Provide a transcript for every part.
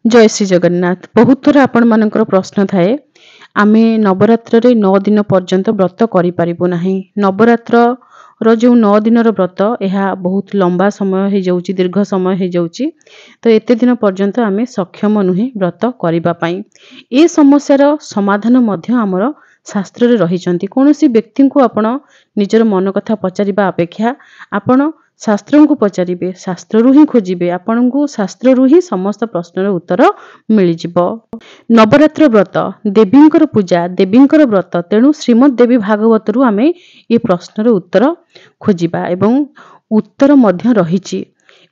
जय श्री जगन्नाथ। बहुत थर आपण मानकर प्रश्न थाए आमे नवरात्र रे 9 दिन पर्यंत व्रत करि परिबो नाही। नवरात्र रो जो 9 दिन रो व्रत यह बहुत लंबा समय हे जाउची, दीर्घ समय हे जाउची। तो एते दिन पर्यंत आमे सक्षम नुहे व्रत करिबा पई। ए समस्या रो समाधान मध्य हमर शास्त्र रे रहिचंती। कोनोसी व्यक्ति को आपण निजर मन कथा पचारिबा अपेक्षा आपण शास्त्र को पचारिबे, शास्त्र रु ही खोजिबे, आपन को शास्त्र रु ही समस्त प्रश्न रो उत्तर मिल जिवो। नवरात्र व्रत देवींकर पूजा, देवींकर व्रत, तेणु श्रीमद देवी भागवत रु आमे ये प्रश्न रो उत्तर खोजिबा एवं उत्तर मध्य रहिची।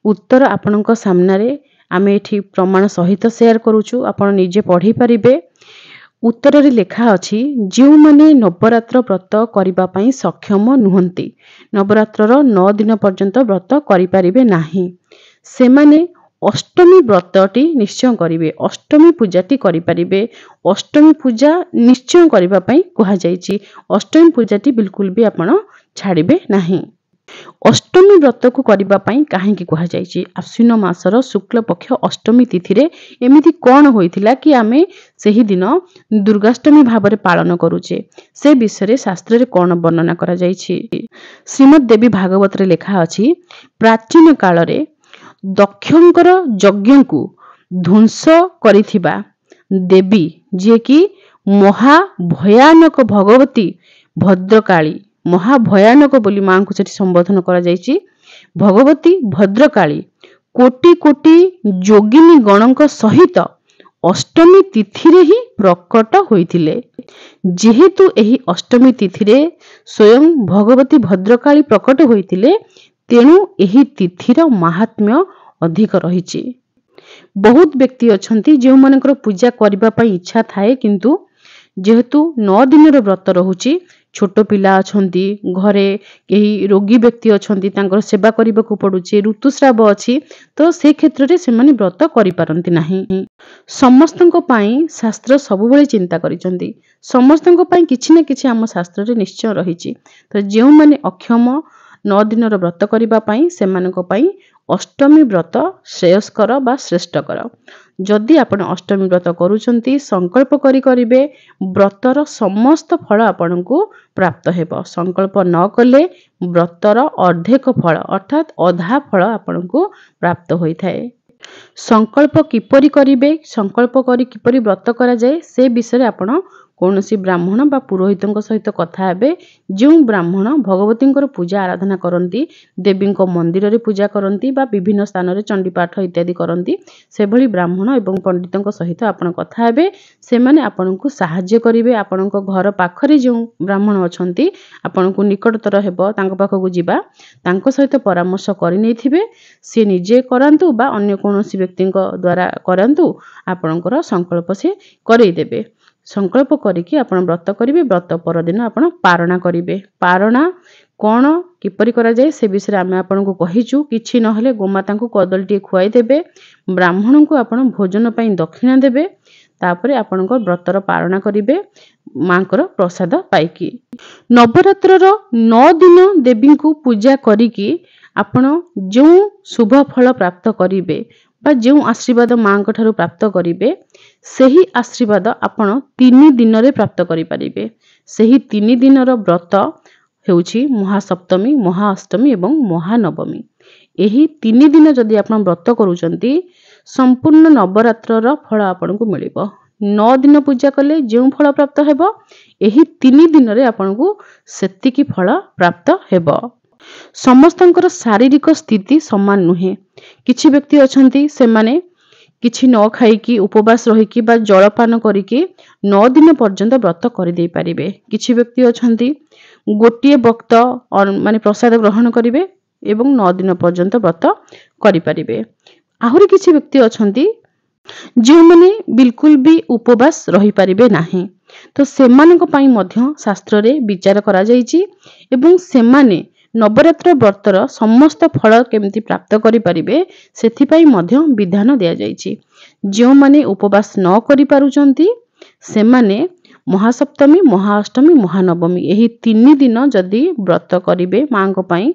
उत्तर आपनक सामने रे आमे एठी प्रमाण सहित शेयर करूछु, आपण निजे पढ़ी परिबे। उत्तर रे लेखा अछि जो माने नवरात्र व्रत करिबा पई सक्षम नुहंती, नवरात्र रो 9 दिन पर्यंत व्रत करि परिबे नाही, से माने अष्टमी व्रतटी निश्चय करिवे, अष्टमी पूजाटी करि परिबे। अष्टमी पूजा निश्चय करिबा पई कहा जायछि। अष्टमी पूजाटी बिल्कुल भी आपण छाड़िबे नाही। अष्टमी व्रत को करिबा पई काहेकि कहा जायछि? आश्विन मासर शुक्ल पक्ष अष्टमी तिथि रे एमिति कोन होइथिला कि आमे सेही दिन दुर्गाष्टमी भाबरे पालन करूचे, से विषय रे शास्त्र रे कोन वर्णना करा जायछि? श्रीमद देवी भागवत रे लेखा अछि, प्राचीन काल रे दक्षंकर यज्ञ को ध्वंस करिथिबा देवी जे कि महाभयानक भगवती भद्रकाली, महाभयानक बोली मां को सेठी संबोधन करा जायछि। भगवती भद्रकाली कोटि कोटि योगिनी गणक सहित अष्टमी तिथि रे ही प्रकट होइथिले। जेहेतु एही अष्टमी तिथि रे स्वयं भगवती भद्रकाली प्रकट होइथिले, तेणु एही तिथिर महात्म्य अधिक रहिछि। बहुत व्यक्ति अछंती जे मानकर पूजा करिबा पई इच्छा थाए, किंतु जेहेतु 9 दिन रो व्रत रहुछि, छोट पिला अछंती, घरे केही रोगी व्यक्ति अछंती, तांकर सेवा करिबाकू पडुछि, ऋतुस्राव अछि, तो से क्षेत्र रे से माने व्रत करि पारंती नाही। समस्तंको पई शास्त्र सब बेले चिंता करिसंती, समस्तंको पई किछि न किछि हम शास्त्र रे निश्चय रहिछि। तो जेउ माने अक्षम 9 दिन रो व्रत करिबा पई सेमानको पई अष्टमी व्रत श्रेयस्कर बा श्रेष्ठकर। जदि आपण अष्टमी व्रत करूछंती, संकल्प करी करिवे, व्रतर समस्त फल आपनकू प्राप्त हेबो। संकल्प न कले व्रतर अर्धेक फल अर्थात अधा फल आपनकू प्राप्त होइथाय। संकल्प किपरि करिवे, संकल्प करी किपरि व्रत करा जाय, से विषय रे आपण कौनसी ब्राह्मण बा पुरोहितଙ୍କ सहित कथा हेबे। जो ब्राह्मण भगवतींकर पूजा आराधना करंती, देवींको मंदिर रे पूजा करंती बा विभिन्न स्थान रे चंडी पाठ इत्यादि करंती, से भली ब्राह्मण एवं पंडितଙ୍କ सहित आपण कथा हेबे। से माने आपनकू सहाय्य करिवे। आपनको घर पाखरे जो ब्राह्मण अछंती, आपनकू निकटतर हेबो तांको पाखकू जिबा, तांको सहित परामर्श करि नैथिबे। से निजे करंतु बा अन्य कोनोसी व्यक्तिଙ୍କ द्वारा करंतु, आपनकर संकल्प से करै देबे। संकल्प करिकि आपण व्रत करिवे। व्रत पर दिन आपण पारणा करिवे। पारणा कोन किपरि करा जाय से विषय आमे आपनको कहिचु। किछि नहले गोमाता को कदलटी खुआई देबे, ब्राह्मण को आपण भोजन पई दक्षिणा देबे, तापरे आपनको व्रतर पारणा करिवे मांकर प्रसाद पाइकी। नवरात्र रो 9 दिन देवी को पूजा करिकि आपण जो शुभ फल प्राप्त करिवे बा जो आशीर्वाद मां ठारू प्राप्त करिवे, सही आशीर्वाद आपण 3 दिन रे प्राप्त करि परिबे। सही 3 दिन रो व्रत हेउछि महासप्तमी, महाअष्टमी एवं महानवमी। एही 3 दिन जदि आपण व्रत करूचंती, संपूर्ण नवरात्र रो फल आपनको मिलिबो। 9 दिन पूजा कले जो फल प्राप्त हेबो, एही 3 दिन रे आपनको सेतिकी फल प्राप्त हेबो। समस्तंकर शारीरिक स्थिति समान नुहे। किछि व्यक्ति अछंती, से माने किछि न खाइकी उपवास रहिकी बा जलपान करिकी 9 दिन पर्यंत व्रत करि देई परिबे। किछि व्यक्ति अछंती गोटिए वक्त माने प्रसाद ग्रहण करिवे एवं 9 दिन पर्यंत व्रत करि परिबे। आहुरी किछि व्यक्ति अछंती जे माने बिल्कुल भी उपवास रहि परिबे नाही। तो सेमानक पई मध्य शास्त्र रे विचार करा जायछि एवं सेमाने नवरात्र व्रतर समस्त फल केमती प्राप्त करि परिबे, सेथि पई मध्य विधान दिया जायछि। जो माने उपवास न करि पारुचंती, से माने महासप्तमी, महाअष्टमी, महानवमी एही 3 दिन जदि व्रत करिवे मांको पई,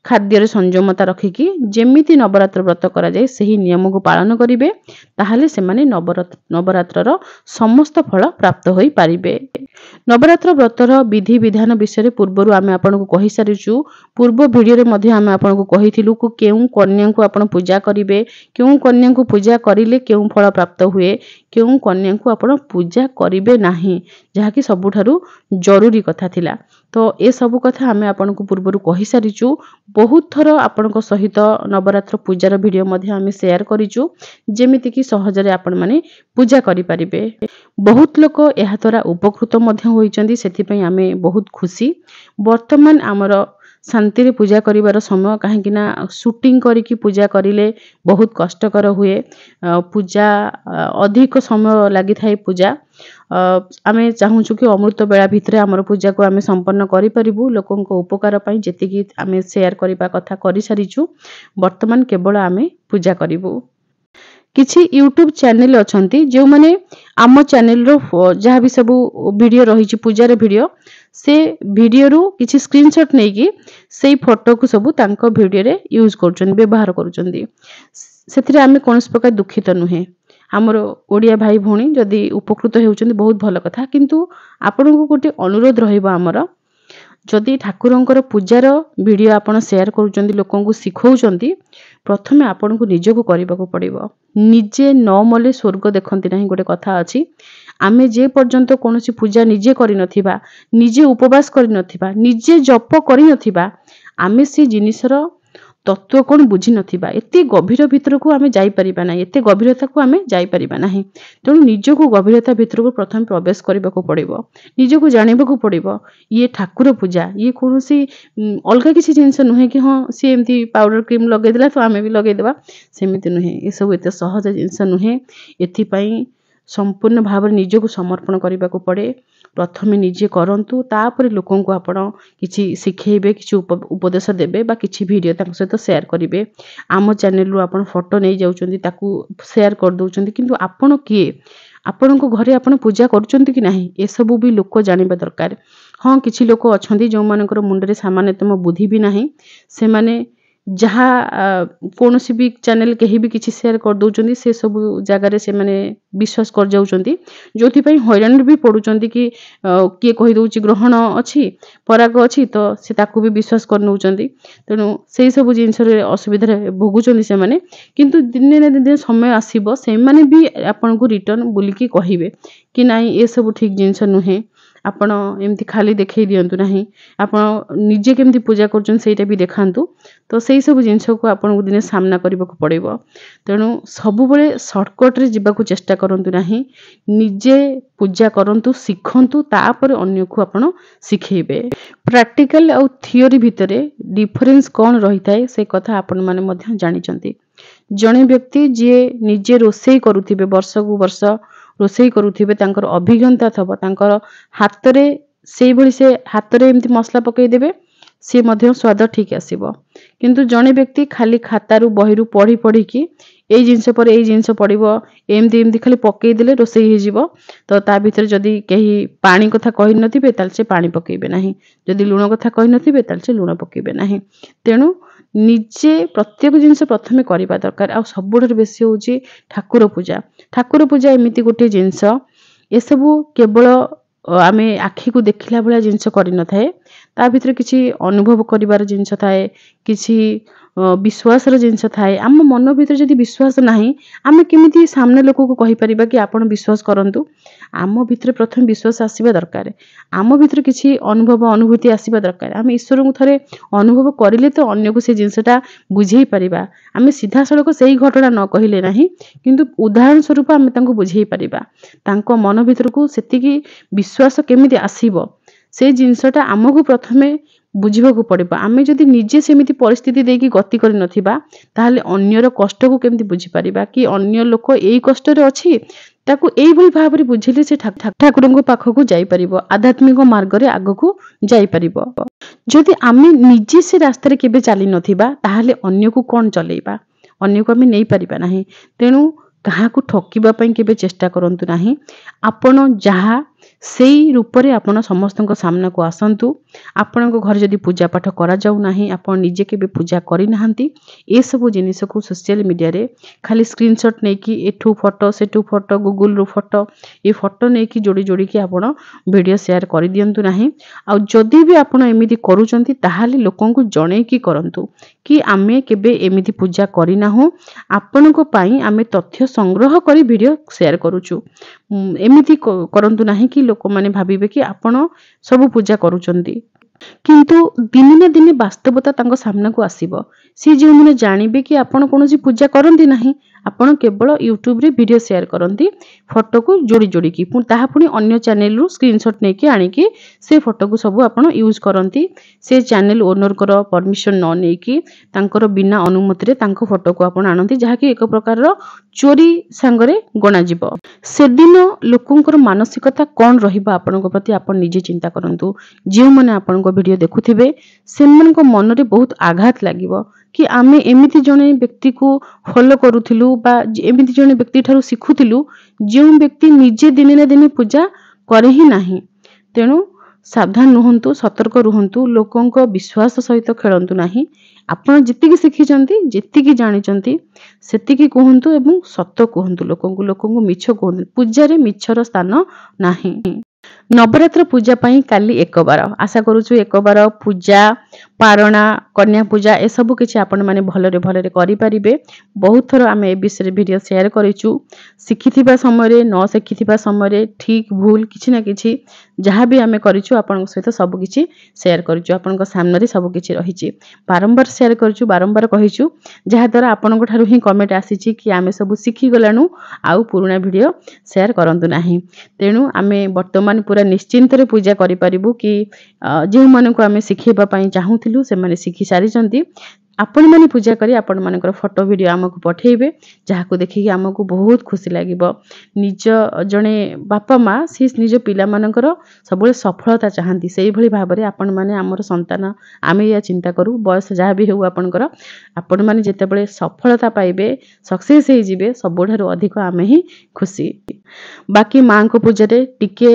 ଖାଦ୍ୟରେ ସଂଯମତା ରଖିକି ଯେମିତି ନବରାତ୍ର ବ୍ରତ କରାଯାଏ ସେହି ନିୟମକୁ ପାଳନ କରିବେ, ତାହେଲେ ସେମାନେ ନବରାତ୍ରର ସମସ୍ତ ଫଳ ପ୍ରାପ୍ତ ହୋଇପାରିବେ। ନବରାତ୍ର ବ୍ରତର ବିଧି ବିଧାନ ବିଷୟରେ ପୂର୍ବରୁ ଆମେ ଆପଣଙ୍କୁ କହିସାରିଛୁ। ପୂର୍ବ ଭିଡ଼ିଓରେ ମଧ୍ୟ ଆମେ ଆପଣଙ୍କୁ କହିଥିଲୁ କେଉଁ କନ୍ୟାଙ୍କୁ ଆପଣ ପୂଜା କରିବେ, କେଉଁ କନ୍ୟାଙ୍କୁ ପୂଜା କରିଲେ କେଉଁ ଫଳ ପ୍ରାପ୍ତ ହୁଏ, କେଉଁ କନ୍ୟାଙ୍କୁ ଆପଣ ପୂଜା କରିବେ ନାହିଁ, ଯାହାକି ସବୁଠାରୁ ଜରୁରୀ କଥା ଥିଲା। ତ ଏସବୁ କଥା ଆମେ ଆପଣଙ୍କୁ ପୂର୍ବରୁ କହିସାରିଛୁ। ବହୁତ ଥର ଆପଣଙ୍କ ସହିତ ନବରାତ୍ର ପୂଜାର ଭିଡ଼ିଓ ମଧ୍ୟ ଆମେ ସେୟାର କରିଛୁ, ଯେମିତିକି ସହଜରେ ଆପଣମାନେ ପୂଜା କରିପାରିବେ। ବହୁତ ଲୋକ ଏହା ଦ୍ୱାରା ଉପକୃତ ମଧ୍ୟ ହୋଇଛନ୍ତି, ସେଥିପାଇଁ ଆମେ ବହୁତ ଖୁସି। ବର୍ତ୍ତମାନ ଆମର ଶାନ୍ତିରେ ପୂଜା କରିବାର ସମୟ, କାହିଁକି ନା ସୁଟିଂ କରିକି ପୂଜା କରିଲେ ବହୁତ କଷ୍ଟକର ହୁଏ। ପୂଜା ଅଧିକ ସମୟ ଲାଗିଥାଏ। ପୂଜା ଆମେ ଚାହୁଁଛୁ କି ଅମୃତ ବେଳା ଭିତରେ ଆମର ପୂଜାକୁ ଆମେ ସମ୍ପନ୍ନ କରିପାରିବୁ। ଲୋକଙ୍କ ଉପକାର ପାଇଁ ଯେତିକି ଆମେ ସେୟାର କରିବା କଥା କରିସାରିଛୁ। ବର୍ତ୍ତମାନ କେବଳ ଆମେ ପୂଜା କରିବୁ। କିଛି ୟୁଟ୍ୟୁବ ଚ୍ୟାନେଲ ଅଛନ୍ତି ଯେଉଁମାନେ ଆମ ଚ୍ୟାନେଲର ଯାହା ବି ସବୁ ଭିଡ଼ିଓ ରହିଛି ପୂଜାର ଭିଡ଼ିଓ, ସେ ଭିଡ଼ିଓରୁ କିଛି ସ୍କ୍ରିନଶଟ୍ ନେଇକି ସେଇ ଫଟୋକୁ ସବୁ ତାଙ୍କ ଭିଡ଼ିଓରେ ୟୁଜ୍ କରୁଛନ୍ତି, ବ୍ୟବହାର କରୁଛନ୍ତି। ସେଥିରେ ଆମେ କୌଣସି ପ୍ରକାର ଦୁଃଖିତ ନୁହେଁ। ଆମର ଓଡ଼ିଆ ଭାଇ ଭଉଣୀ ଯଦି ଉପକୃତ ହେଉଛନ୍ତି ବହୁତ ଭଲ କଥା, କିନ୍ତୁ ଆପଣଙ୍କୁ ଗୋଟେ ଅନୁରୋଧ ରହିବ ଆମର, ଯଦି ଠାକୁରଙ୍କର ପୂଜାର ଭିଡ଼ିଓ ଆପଣ ସେୟାର କରୁଛନ୍ତି, ଲୋକଙ୍କୁ ଶିଖଉଛନ୍ତି, ପ୍ରଥମେ ଆପଣଙ୍କୁ ନିଜକୁ କରିବାକୁ ପଡ଼ିବ। ନିଜେ ନ ମଲେ ସ୍ୱର୍ଗ ଦେଖନ୍ତି ନାହିଁ ଗୋଟେ କଥା ଅଛି। ଆମେ ଯେ ପର୍ଯ୍ୟନ୍ତ କୌଣସି ପୂଜା ନିଜେ କରିନଥିବା, ନିଜେ ଉପବାସ କରିନଥିବା, ନିଜେ ଜପ କରିନଥିବା, ଆମେ ସେ ଜିନିଷର ତତ୍ତ୍ୱ କ'ଣ ବୁଝିନଥିବା, ଏତେ ଗଭୀର ଭିତରକୁ ଆମେ ଯାଇପାରିବା ନାହିଁ, ଏତେ ଗଭୀରତାକୁ ଆମେ ଯାଇପାରିବା ନାହିଁ। ତେଣୁ ନିଜକୁ ଗଭୀରତା ଭିତରକୁ ପ୍ରଥମେ ପ୍ରବେଶ କରିବାକୁ ପଡ଼ିବ, ନିଜକୁ ଜାଣିବାକୁ ପଡ଼ିବ। ଇଏ ଠାକୁର ପୂଜା, ଇଏ କୌଣସି ଅଲଗା କିଛି ଜିନିଷ ନୁହେଁ କି ହଁ ସିଏ ଏମିତି ପାଉଡର କ୍ରିମ୍ ଲଗେଇଦେଲା ତ ଆମେ ବି ଲଗେଇଦେବା, ସେମିତି ନୁହେଁ। ଏସବୁ ଏତେ ସହଜ ଜିନିଷ ନୁହେଁ। ଏଥିପାଇଁ ସମ୍ପୂର୍ଣ୍ଣ ଭାବରେ ନିଜକୁ ସମର୍ପଣ କରିବାକୁ ପଡ଼େ। ପ୍ରଥମେ ନିଜେ କରନ୍ତୁ, ତାପରେ ଲୋକଙ୍କୁ ଆପଣ କିଛି ଶିଖେଇବେ, କିଛି ଉପଦେଶ ଦେବେ ବା କିଛି ଭିଡ଼ିଓ ତାଙ୍କ ସହିତ ସେୟାର କରିବେ। ଆମ ଚ୍ୟାନେଲରୁ ଆପଣ ଫଟୋ ନେଇଯାଉଛନ୍ତି, ତାକୁ ସେୟାର କରିଦେଉଛନ୍ତି, କିନ୍ତୁ ଆପଣ କିଏ? ଆପଣଙ୍କ ଘରେ ଆପଣ ପୂଜା କରୁଛନ୍ତି କି ନାହିଁ, ଏସବୁ ବି ଲୋକ ଜାଣିବା ଦରକାର। ହଁ, କିଛି ଲୋକ ଅଛନ୍ତି ଯେଉଁମାନଙ୍କର ମୁଣ୍ଡରେ ସାମାନ୍ୟତମ ବୁଦ୍ଧି ବି ନାହିଁ, ସେମାନେ ଯାହା କୌଣସି ବି ଚ୍ୟାନେଲ କେହି ବି କିଛି ସେୟାର କରିଦେଉଛନ୍ତି, ସେସବୁ ଜାଗାରେ ସେମାନେ ବିଶ୍ୱାସ କରିଯାଉଛନ୍ତି, ଯେଉଁଥିପାଇଁ ହଇରାଣରେ ବି ପଡ଼ୁଛନ୍ତି। କି କିଏ କହିଦେଉଛି ଗ୍ରହଣ ଅଛି, ପରାଗ ଅଛି, ତ ସେ ତାକୁ ବି ବିଶ୍ୱାସ କରିନେଉଛନ୍ତି। ତେଣୁ ସେଇ ସବୁ ଜିନିଷରେ ଅସୁବିଧାରେ ଭୋଗୁଛନ୍ତି ସେମାନେ। କିନ୍ତୁ ଦିନେ ନା ଦିନେ ସମୟ ଆସିବ, ସେମାନେ ବି ଆପଣଙ୍କୁ ରିଟର୍ନ ବୁଲିକି କହିବେ କି ନାଇଁ ଏସବୁ ଠିକ୍ ଜିନିଷ ନୁହେଁ, ଆପଣ ଏମିତି ଖାଲି ଦେଖେଇ ଦିଅନ୍ତୁ ନାହିଁ, ଆପଣ ନିଜେ କେମିତି ପୂଜା କରୁଛନ୍ତି ସେଇଟା ବି ଦେଖାନ୍ତୁ। ତ ସେଇ ସବୁ ଜିନିଷକୁ ଆପଣଙ୍କୁ ଦିନେ ସାମ୍ନା କରିବାକୁ ପଡ଼ିବ। ତେଣୁ ସବୁବେଳେ ସର୍ଟକଟ୍ରେ ଯିବାକୁ ଚେଷ୍ଟା କରନ୍ତୁ ନାହିଁ, ନିଜେ ପୂଜା କରନ୍ତୁ, ଶିଖନ୍ତୁ, ତାପରେ ଅନ୍ୟକୁ ଆପଣ ଶିଖେଇବେ। ପ୍ରାକ୍ଟିକାଲ ଆଉ ଥିଓରି ଭିତରେ ଡିଫରେନ୍ସ କ'ଣ ରହିଥାଏ ସେ କଥା ଆପଣମାନେ ମଧ୍ୟ ଜାଣିଛନ୍ତି। ଜଣେ ବ୍ୟକ୍ତି ଯିଏ ନିଜେ ରୋଷେଇ କରୁଥିବେ, ବର୍ଷକୁ ବର୍ଷ ରୋଷେଇ କରୁଥିବେ, ତାଙ୍କର ଅଭିଜ୍ଞତା ଥିବ, ତାଙ୍କର ହାତରେ ସେଇଭଳି ସେ ହାତରେ ଏମିତି ମସଲା ପକେଇଦେବେ, ସିଏ ମଧ୍ୟ ସ୍ୱାଦ ଠିକ୍ ଆସିବ। କିନ୍ତୁ ଜଣେ ବ୍ୟକ୍ତି ଖାଲି ଖାତାରୁ ବହିରୁ ପଢ଼ିକି ଏଇ ଜିନିଷ ପରେ ଏଇ ଜିନିଷ ପଡ଼ିବ, ଏମିତି ଖାଲି ପକେଇଦେଲେ ରୋଷେଇ ହେଇଯିବ, ତ ତା ଭିତରେ ଯଦି କେହି ପାଣି କଥା କହିନଥିବେ ତାହେଲେ ସେ ପାଣି ପକେଇବେ ନାହିଁ, ଯଦି ଲୁଣ କଥା କହିନଥିବେ ତାହେଲେ ସେ ଲୁଣ ପକେଇବେ ନାହିଁ। ତେଣୁ ନିଜେ ପ୍ରତ୍ୟେକ ଜିନିଷ ପ୍ରଥମେ କରିବା ଦରକାର। ଆଉ ସବୁଠାରୁ ବେଶୀ ହେଉଛି ଠାକୁର ପୂଜା। ଠାକୁର ପୂଜା ଏମିତି ଗୋଟିଏ ଜିନିଷ, ଏସବୁ କେବଳ ଆମେ ଆଖିକୁ ଦେଖିଲା ଭଳିଆ ଜିନିଷ କରିନଥାଏ, ତା ଭିତରେ କିଛି ଅନୁଭବ କରିବାର ଜିନିଷ ଥାଏ, କିଛି ବିଶ୍ୱାସର ଜିନିଷ ଥାଏ। ଆମ ମନ ଭିତରେ ଯଦି ବିଶ୍ୱାସ ନାହିଁ, ଆମେ କେମିତି ସାମ୍ନା ଲୋକକୁ କହିପାରିବା କି ଆପଣ ବିଶ୍ୱାସ କରନ୍ତୁ? ଆମ ଭିତରେ ପ୍ରଥମେ ବିଶ୍ୱାସ ଆସିବା ଦରକାର, ଆମ ଭିତରେ କିଛି ଅନୁଭୂତି ଆସିବା ଦରକାର। ଆମେ ଈଶ୍ୱରଙ୍କୁ ଥରେ ଅନୁଭବ କରିଲେ ତ ଅନ୍ୟକୁ ସେ ଜିନିଷଟା ବୁଝେଇ ପାରିବା। ଆମେ ସିଧାସଳଖ ସେଇ ଘଟଣା ନ କହିଲେ ନାହିଁ, କିନ୍ତୁ ଉଦାହରଣ ସ୍ୱରୂପ ଆମେ ତାଙ୍କୁ ବୁଝେଇ ପାରିବା। ତାଙ୍କ ମନ ଭିତରକୁ ସେତିକି ବିଶ୍ୱାସ କେମିତି ଆସିବ, ସେଇ ଜିନିଷଟା ଆମକୁ ପ୍ରଥମେ ବୁଝିବାକୁ ପଡ଼ିବ। ଆମେ ଯଦି ନିଜେ ସେମିତି ପରିସ୍ଥିତି ଦେଇକି ଗତି କରିନଥିବା, ତାହେଲେ ଅନ୍ୟର କଷ୍ଟକୁ କେମିତି ବୁଝିପାରିବା କି ଅନ୍ୟ ଲୋକ ଏଇ କଷ୍ଟରେ ଅଛି, ତାକୁ ଏଇଭଳି ଭାବରେ ବୁଝିଲେ ସେ ଠାକୁରଙ୍କ ପାଖକୁ ଯାଇପାରିବ, ଆଧ୍ୟାତ୍ମିକ ମାର୍ଗରେ ଆଗକୁ ଯାଇପାରିବ। ଯଦି ଆମେ ନିଜେ ସେ ରାସ୍ତାରେ କେବେ ଚାଲିନଥିବା, ତାହେଲେ ଅନ୍ୟକୁ କ'ଣ ଚଲେଇବା? ଅନ୍ୟକୁ ଆମେ ନେଇପାରିବା ନାହିଁ। ତେଣୁ କାହାକୁ ଠକିବା ପାଇଁ କେବେ ଚେଷ୍ଟା କରନ୍ତୁ ନାହିଁ। ଆପଣ ଯାହା ସେଇ ରୂପରେ ଆପଣ ସମସ୍ତଙ୍କ ସାମ୍ନାକୁ ଆସନ୍ତୁ। ଆପଣଙ୍କ ଘରେ ଯଦି ପୂଜା ପାଠ କରାଯାଉ ନାହିଁ, ଆପଣ ନିଜେ କେବେ ପୂଜା କରିନାହାନ୍ତି, ଏସବୁ ଜିନିଷକୁ ସୋସିଆଲ ମିଡ଼ିଆରେ ଖାଲି ସ୍କ୍ରିନଶଟ୍ ନେଇକି ଏଠୁ ଫଟୋ ସେଠୁ ଫଟୋ ଗୁଗୁଲରୁ ଫଟୋ ଏ ଫଟୋ ନେଇକି ଯୋଡ଼ିକି ଆପଣ ଭିଡ଼ିଓ ସେୟାର କରିଦିଅନ୍ତୁ ନାହିଁ। ଆଉ ଯଦି ବି ଆପଣ ଏମିତି କରୁଛନ୍ତି ତାହେଲେ ଲୋକଙ୍କୁ ଜଣେଇକି କରନ୍ତୁ କି ଆମେ କେବେ ଏମିତି ପୂଜା କରିନାହୁଁ, ଆପଣଙ୍କ ପାଇଁ ଆମେ ତଥ୍ୟ ସଂଗ୍ରହ କରି ଭିଡ଼ିଓ ସେୟାର କରୁଛୁ। ଏମିତି କରନ୍ତୁ ନାହିଁ କି ଲୋକମାନେ ଭାବିବେ କି ଆପଣ ସବୁ ପୂଜା କରୁଛନ୍ତି। କିନ୍ତୁ ଦିନେ ନା ଦିନେ ବାସ୍ତବତା ତାଙ୍କ ସାମ୍ନାକୁ ଆସିବ। ସେ ଯେଉଁମାନେ ଜାଣିବେ କି ଆପଣ କୌଣସି ପୂଜା କରନ୍ତି ନାହିଁ, ଆପଣ କେବଳ ୟୁଟ୍ୟୁବରେ ଭିଡ଼ିଓ ସେୟାର କରନ୍ତି ଫଟୋକୁ ଯୋଡ଼ିକି, ତାହା ପୁଣି ଅନ୍ୟ ଚ୍ୟାନେଲରୁ ସ୍କ୍ରିନଶଟ୍ ନେଇକି ଆଣିକି ସେ ଫଟୋକୁ ସବୁ ଆପଣ ୟୁଜ୍ କରନ୍ତି। ସେ ଚ୍ୟାନେଲ ଓନରଙ୍କର ପରମିସନ୍ ନ ନେଇକି ତାଙ୍କର ବିନା ଅନୁମତିରେ ତାଙ୍କ ଫଟୋକୁ ଆପଣ ଆଣନ୍ତି, ଯାହାକି ଏକ ପ୍ରକାରର ଚୋରି ସାଙ୍ଗରେ ଗଣାଯିବ। ସେଦିନ ଲୋକଙ୍କର ମାନସିକତା କ'ଣ ରହିବ ଆପଣଙ୍କ ପ୍ରତି ଆପଣ ନିଜେ ଚିନ୍ତା କରନ୍ତୁ। ଯେଉଁମାନେ ଆପଣଙ୍କ ଭିଡ଼ିଓ ଦେଖୁଥିବେ ସେମାନଙ୍କ ମନରେ ବହୁତ ଆଘାତ ଲାଗିବ କି ଆମେ ଏମିତି ଜଣେ ବ୍ୟକ୍ତିକୁ ଫଲୋ କରୁଥିଲୁ ବା ଏମିତି ଜଣେ ବ୍ୟକ୍ତି ଠାରୁ ଶିଖୁଥିଲୁ ଯେଉଁ ବ୍ୟକ୍ତି ନିଜେ ଦିନେ ନା ଦିନେ ପୂଜା କରେ ହିଁ ନାହିଁ। ତେଣୁ ସାବଧାନ ରୁହନ୍ତୁ, ସତର୍କ ରୁହନ୍ତୁ, ଲୋକଙ୍କ ବିଶ୍ୱାସ ସହିତ ଖେଳନ୍ତୁ ନାହିଁ। ଆପଣ ଯେତିକି ଶିଖିଛନ୍ତି, ଯେତିକି ଜାଣିଛନ୍ତି ସେତିକି କୁହନ୍ତୁ ଏବଂ ସତ କୁହନ୍ତୁ। ଲୋକଙ୍କୁ ମିଛ କୁହନ୍ତୁ। ପୂଜାରେ ମିଛର ସ୍ଥାନ ନାହିଁ। ନବରାତ୍ର ପୂଜା ପାଇଁ କାଲି ଏକବାର। ଆଶା କରୁଛୁ ଏକବାର ପୂଜା, ପାରଣା, କନ୍ୟା ପୂଜା ଏସବୁ କିଛି ଆପଣମାନେ ଭଲରେ କରିପାରିବେ। ବହୁତ ଥର ଆମେ ଏ ବିଷୟରେ ଭିଡ଼ିଓ ସେୟାର କରିଛୁ। ଶିଖିଥିବା ସମୟରେ, ନ ଶିଖିଥିବା ସମୟରେ, ଠିକ୍ ଭୁଲ କିଛି ନା କିଛି ଯାହା ବି ଆମେ କରିଛୁ ଆପଣଙ୍କ ସହିତ ସବୁକିଛି ସେୟାର କରିଛୁ। ଆପଣଙ୍କ ସାମ୍ନାରେ ସବୁକିଛି ରହିଛି। ବାରମ୍ବାର ସେୟାର କରିଛୁ, ବାରମ୍ବାର କହିଛୁ, ଯାହାଦ୍ୱାରା ଆପଣଙ୍କ ଠାରୁ ହିଁ କମେଣ୍ଟ ଆସିଛି କି ଆମେ ସବୁ ଶିଖିଗଲାଣୁ, ଆଉ ପୁରୁଣା ଭିଡ଼ିଓ ସେୟାର କରନ୍ତୁ ନାହିଁ। ତେଣୁ ଆମେ ବର୍ତ୍ତମାନ ପୁରା ନିଶ୍ଚିନ୍ତରେ ପୂଜା କରିପାରିବୁ କି ଯେଉଁମାନଙ୍କୁ ଆମେ ଶିଖେଇବା ପାଇଁ ଚାହୁଁଥିଲୁ ସେମାନେ ଶିଖି ସାରିଛନ୍ତି। ଆପଣମାନେ ପୂଜା କରି ଆପଣମାନଙ୍କର ଫଟୋ ଭିଡ଼ିଓ ଆମକୁ ପଠେଇବେ, ଯାହାକୁ ଦେଖିକି ଆମକୁ ବହୁତ ଖୁସି ଲାଗିବ। ନିଜ ଜଣେ ବାପା ମା ସେ ନିଜ ପିଲାମାନଙ୍କର ସବୁବେଳେ ସଫଳତା ଚାହାନ୍ତି। ସେଇଭଳି ଭାବରେ ଆପଣମାନେ ଆମର ସନ୍ତାନ, ଆମେ ଏହା ଚିନ୍ତା କରୁ। ବୟସ ଯାହା ବି ହେଉ ଆପଣଙ୍କର, ଆପଣମାନେ ଯେତେବେଳେ ସଫଳତା ପାଇବେ, ସକ୍ସେସ୍ ହେଇଯିବେ, ସବୁଠାରୁ ଅଧିକ ଆମେ ହିଁ ଖୁସି। ବାକି ମାଙ୍କ ପୂଜାରେ ଟିକେ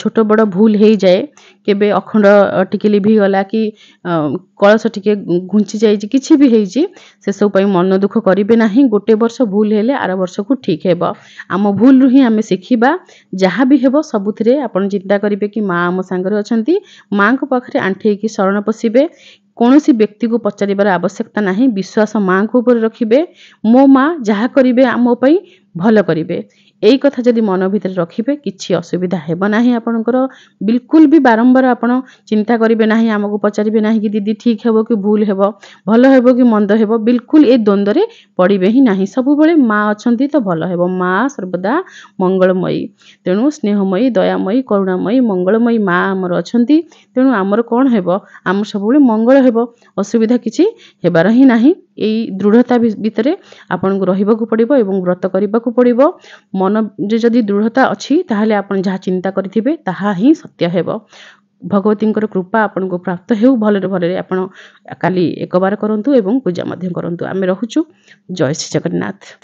ଛୋଟ ବଡ଼ ଭୁଲ ହେଇଯାଏ। କେବେ ଅଖଣ୍ଡ ଟିକେ ଲିଭିଗଲା କି କଳସ ଟିକେ ଘୁଞ୍ଚି ଯାଇଛି, କିଛି ବି ହେଇଛି, ସେସବୁ ପାଇଁ ମନ ଦୁଃଖ କରିବେ ନାହିଁ। ଗୋଟେ ବର୍ଷ ଭୁଲ ହେଲେ ଆର ବର୍ଷକୁ ଠିକ୍ ହେବ। ଆମ ଭୁଲରୁ ହିଁ ଆମେ ଶିଖିବା। ଯାହା ବି ହେବ ସବୁଥିରେ ଆପଣ ଚିନ୍ତା କରିବେ କି ମା ଆମ ସାଙ୍ଗରେ ଅଛନ୍ତି। ମାଙ୍କ ପାଖରେ ଆଣ୍ଠେଇକି ଶରଣ ପଶିବେ। କୌଣସି ବ୍ୟକ୍ତିକୁ ପଚାରିବାର ଆବଶ୍ୟକତା ନାହିଁ। ବିଶ୍ୱାସ ମାଙ୍କ ଉପରେ ରଖିବେ। ମୋ ମା ଯାହା କରିବେ ଆମ ପାଇଁ ଭଲ କରିବେ। ଏଇ କଥା ଯଦି ମନ ଭିତରେ ରଖିବେ କିଛି ଅସୁବିଧା ହେବ ନାହିଁ ଆପଣଙ୍କର। ବିଲକୁଲ ବି ବାରମ୍ବାର ଆପଣ ଚିନ୍ତା କରିବେ ନାହିଁ, ଆମକୁ ପଚାରିବେ ନାହିଁ କି ଦିଦି ଠିକ୍ ହେବ କି ଭୁଲ ହେବ, ଭଲ ହେବ କି ମନ୍ଦ ହେବ, ବିଲକୁଲ ଏ ଦ୍ୱନ୍ଦ୍ୱରେ ପଡ଼ିବେ ହିଁ ନାହିଁ। ସବୁବେଳେ ମା ଅଛନ୍ତି ତ ଭଲ ହେବ। ମା ସର୍ବଦା ମଙ୍ଗଳମୟୀ। ତେଣୁ ସ୍ନେହମୟୀ, ଦୟାମୟୀ, କରୁଣାମୟୀ, ମଙ୍ଗଳମୟୀ ମା ଆମର ଅଛନ୍ତି। ତେଣୁ ଆମର କ'ଣ ହେବ, ଆମର ସବୁବେଳେ ମଙ୍ଗଳ ହେବ, ଅସୁବିଧା କିଛି ହେବାର ହିଁ ନାହିଁ। ଏଇ ଦୃଢ଼ତା ଭିତରେ ଆପଣଙ୍କୁ ରହିବାକୁ ପଡ଼ିବ ଏବଂ ବ୍ରତ କରିବାକୁ ପଡ଼ିବ। ମନରେ ଯଦି ଦୃଢ଼ତା ଅଛି ତାହେଲେ ଆପଣ ଯାହା ଚିନ୍ତା କରିଥିବେ ତାହା ହିଁ ସତ୍ୟ ହେବ। ଭଗବତୀଙ୍କର କୃପା ଆପଣଙ୍କୁ ପ୍ରାପ୍ତ ହେଉ। ଭଲରେ ଆପଣ କାଲି ଏକବାର କରନ୍ତୁ ଏବଂ ପୂଜା ମଧ୍ୟ କରନ୍ତୁ। ଆମେ ରହୁଛୁ। ଜୟ ଶ୍ରୀ ଜଗନ୍ନାଥ।